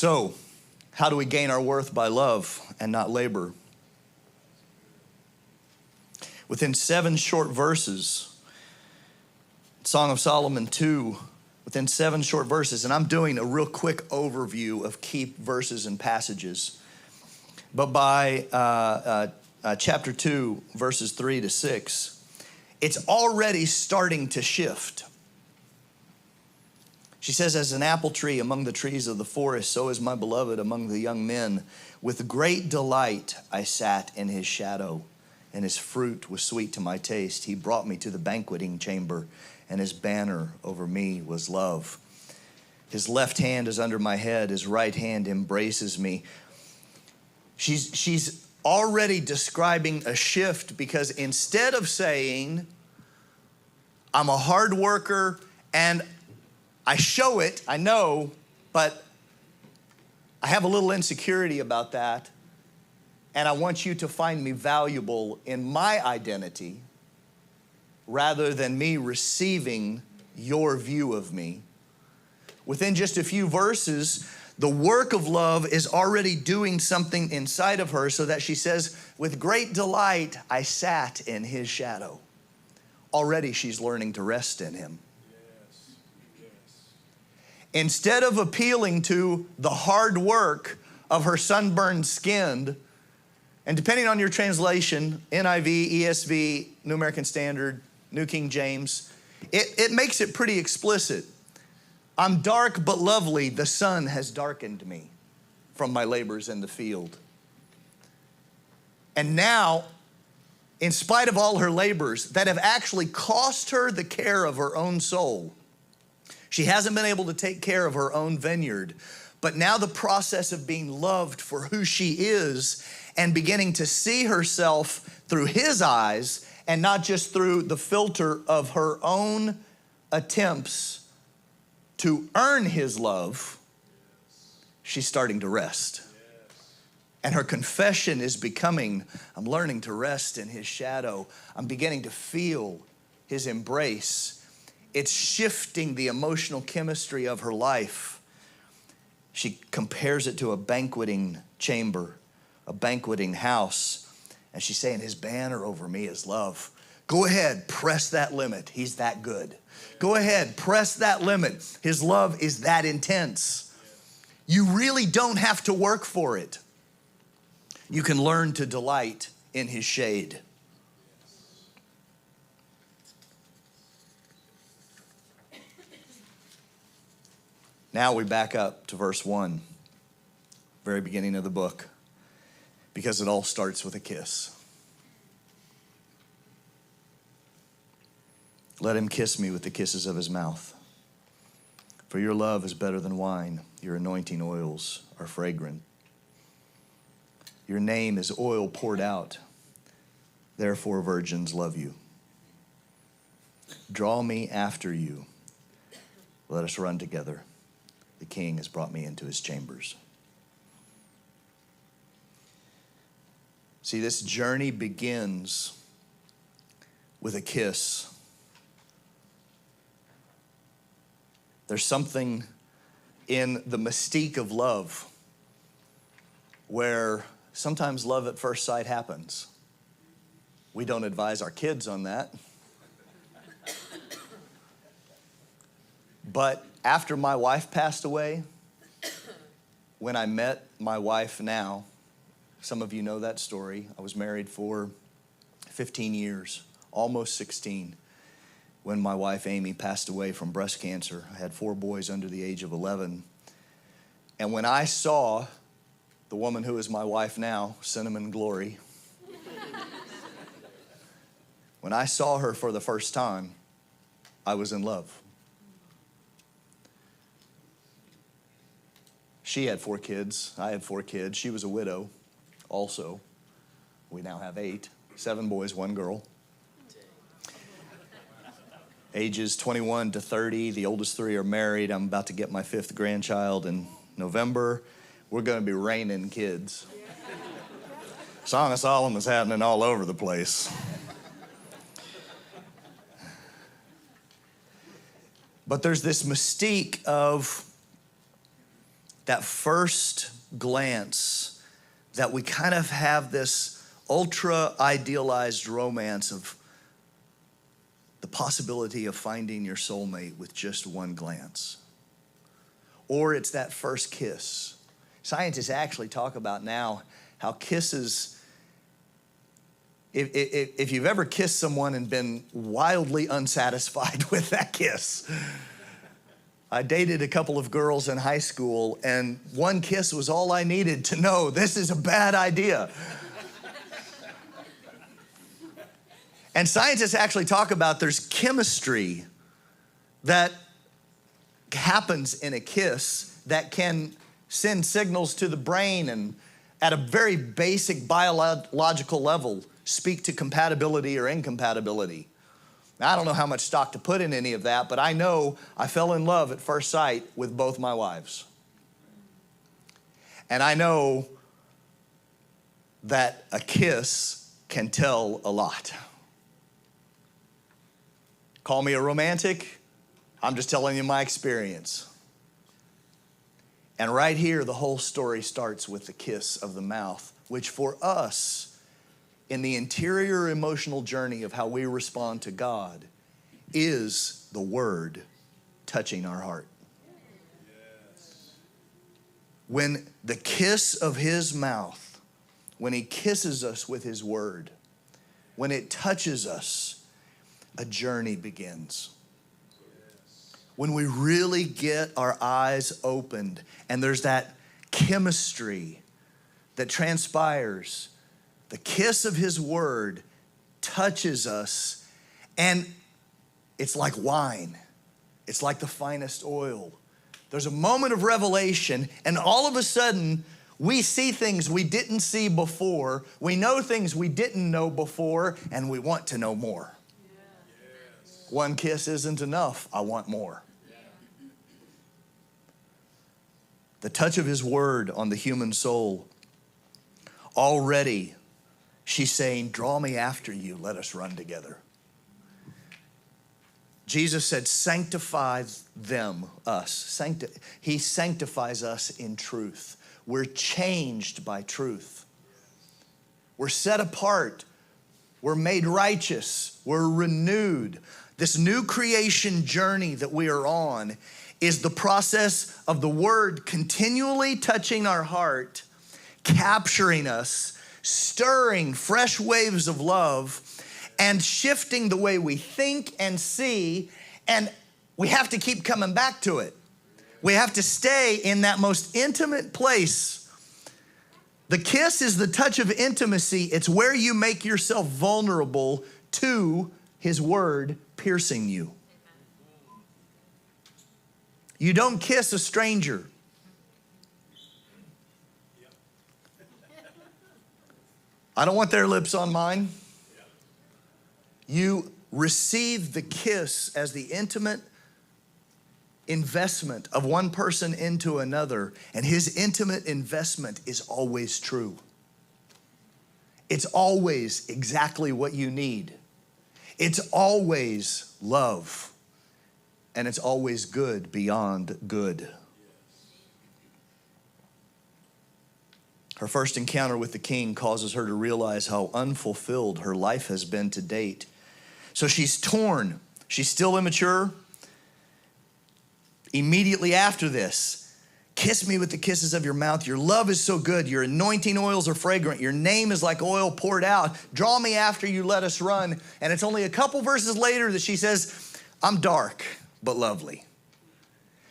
So, how do we gain our worth? By love and not labor. Within 7 short verses, Song of Solomon 2, within 7 short verses, and I'm doing a real quick overview of key verses and passages. But by chapter 2, verses 3 to 6, it's already starting to shift. She says, as an apple tree among the trees of the forest, so is my beloved among the young men. With great delight I sat in his shadow, and his fruit was sweet to my taste. He brought me to the banqueting chamber, and his banner over me was love. His left hand is under my head, his right hand embraces me. She's already describing a shift, because instead of saying, I'm a hard worker and I show it, I know, but I have a little insecurity about that, and I want you to find me valuable in my identity rather than me receiving your view of me. Within just a few verses, the work of love is already doing something inside of her, so that she says, with great delight, I sat in his shadow. Already she's learning to rest in him. Instead of appealing to the hard work of her sunburned skin, and depending on your translation, NIV, ESV, New American Standard, New King James, it makes it pretty explicit. I'm dark but lovely, the sun has darkened me from my labors in the field. And now, in spite of all her labors that have actually cost her the care of her own soul, she hasn't been able to take care of her own vineyard, but now the process of being loved for who she is and beginning to see herself through his eyes and not just through the filter of her own attempts to earn his love, she's starting to rest. And her confession is becoming, I'm learning to rest in his shadow. I'm beginning to feel his embrace. It's shifting the emotional chemistry of her life. She compares it to a banqueting chamber, a banqueting house. And she's saying, his banner over me is love. Go ahead, press that limit. He's that good. Go ahead, press that limit. His love is that intense. You really don't have to work for it. You can learn to delight in his shade. Now we back up to verse 1, very beginning of the book, because it all starts with a kiss. Let him kiss me with the kisses of his mouth. For your love is better than wine. Your anointing oils are fragrant. Your name is oil poured out. Therefore virgins love you. Draw me after you. Let us run together. The king has brought me into his chambers. See, this journey begins with a kiss. There's something in the mystique of love where sometimes love at first sight happens. We don't advise our kids on that. But after my wife passed away, when I met my wife now, some of you know that story. I was married for 15 years, almost 16, when my wife Amy passed away from breast cancer. I had 4 boys under the age of 11. And when I saw the woman who is my wife now, Cinnamon Glory, when I saw her for the first time, I was in love. She had 4 kids. I had 4 kids. She was a widow also. We now have 8, 7 boys, 1 girl. Ages 21 to 30. The oldest 3 are married. I'm about to get my 5th grandchild in November. We're going to be raining kids. Song of Solomon is happening all over the place. But there's this mystique of that first glance that we kind of have this ultra idealized romance of the possibility of finding your soulmate with just one glance. Or it's that first kiss. Scientists actually talk about now how kisses, if you've ever kissed someone and been wildly unsatisfied with that kiss. I dated a couple of girls in high school, and one kiss was all I needed to know this is a bad idea. And scientists actually talk about there's chemistry that happens in a kiss that can send signals to the brain and at a very basic biological level speak to compatibility or incompatibility. Now, I don't know how much stock to put in any of that, but I know I fell in love at first sight with both my wives. And I know that a kiss can tell a lot. Call me a romantic, I'm just telling you my experience. And right here, the whole story starts with the kiss of the mouth, which for us, in the interior emotional journey of how we respond to God, is the word touching our heart. Yes. When the kiss of his mouth, when he kisses us with his word, when it touches us, a journey begins. When we really get our eyes opened and there's that chemistry that transpires, the kiss of his word touches us, and it's like wine. It's like the finest oil. There's a moment of revelation, and all of a sudden, we see things we didn't see before. We know things we didn't know before, and we want to know more. Yes. One kiss isn't enough. I want more. The touch of his word on the human soul. Already, she's saying, draw me after you, let us run together. Jesus said, sanctify them, us. He sanctifies us in truth. We're changed by truth. We're set apart. We're made righteous. We're renewed. This new creation journey that we are on is the process of the word continually touching our heart, capturing us, stirring fresh waves of love, and shifting the way we think and see, and we have to keep coming back to it. We have to stay in that most intimate place. The kiss is the touch of intimacy. It's where you make yourself vulnerable to his word piercing you. You don't kiss a stranger. I don't want their lips on mine. You receive the kiss as the intimate investment of one person into another, and his intimate investment is always true. It's always exactly what you need. It's always love. And it's always good beyond good. Her first encounter with the king causes her to realize how unfulfilled her life has been to date. So she's torn. She's still immature. Immediately after this, kiss me with the kisses of your mouth. Your love is so good. Your anointing oils are fragrant. Your name is like oil poured out. Draw me after you, let us run. And it's only a couple verses later that she says, I'm dark but lovely.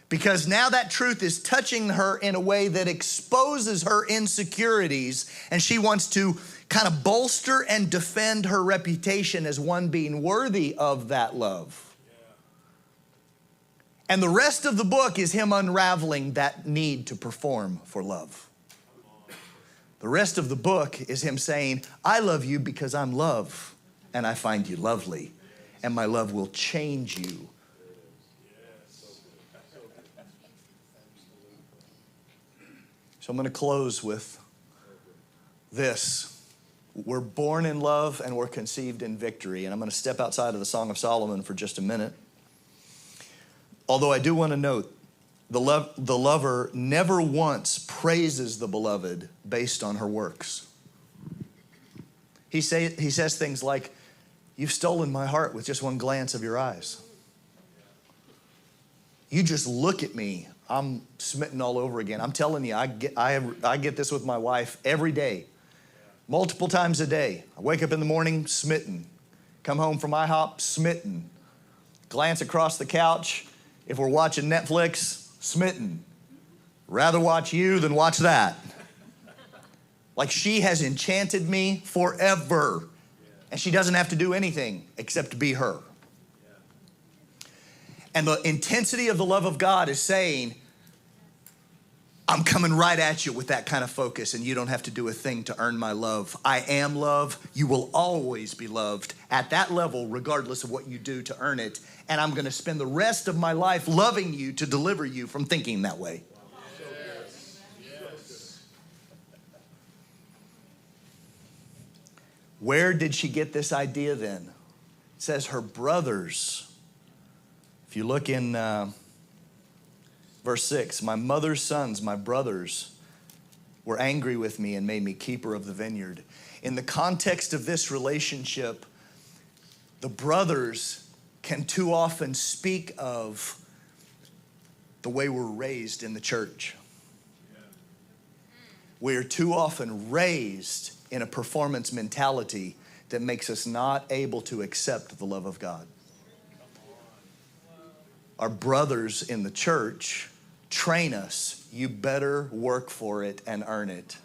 Because now that truth is touching her in a way that exposes her insecurities, and she wants to kind of bolster and defend her reputation as one being worthy of that love. And the rest of the book is him unraveling that need to perform for love. The rest of the book is him saying, I love you because I'm love, and I find you lovely, and my love will change you. So I'm going to close with this. We're born in love and we're conceived in victory. And I'm going to step outside of the Song of Solomon for just a minute. Although I do want to note The lover never once praises the beloved based on her works. He says things like, you've stolen my heart with just one glance of your eyes. You just look at me, I'm smitten all over again. I'm telling you, I get this with my wife every day, multiple times a day. I wake up in the morning, smitten. Come home from IHOP, smitten. Glance across the couch. If we're watching Netflix, smitten. Rather watch you than watch that. Like she has enchanted me forever. And she doesn't have to do anything except be her. And the intensity of the love of God is saying, I'm coming right at you with that kind of focus, and you don't have to do a thing to earn my love. I am love. You will always be loved at that level, regardless of what you do to earn it. And I'm going to spend the rest of my life loving you to deliver you from thinking that way. Yes. Where did she get this idea then? It says her brothers. If you look in verse 6, my mother's sons, my brothers, were angry with me and made me keeper of the vineyard. In the context of this relationship, the brothers can too often speak of the way we're raised in the church. We are too often raised in a performance mentality that makes us not able to accept the love of God. Our brothers in the church train us, you better work for it and earn it.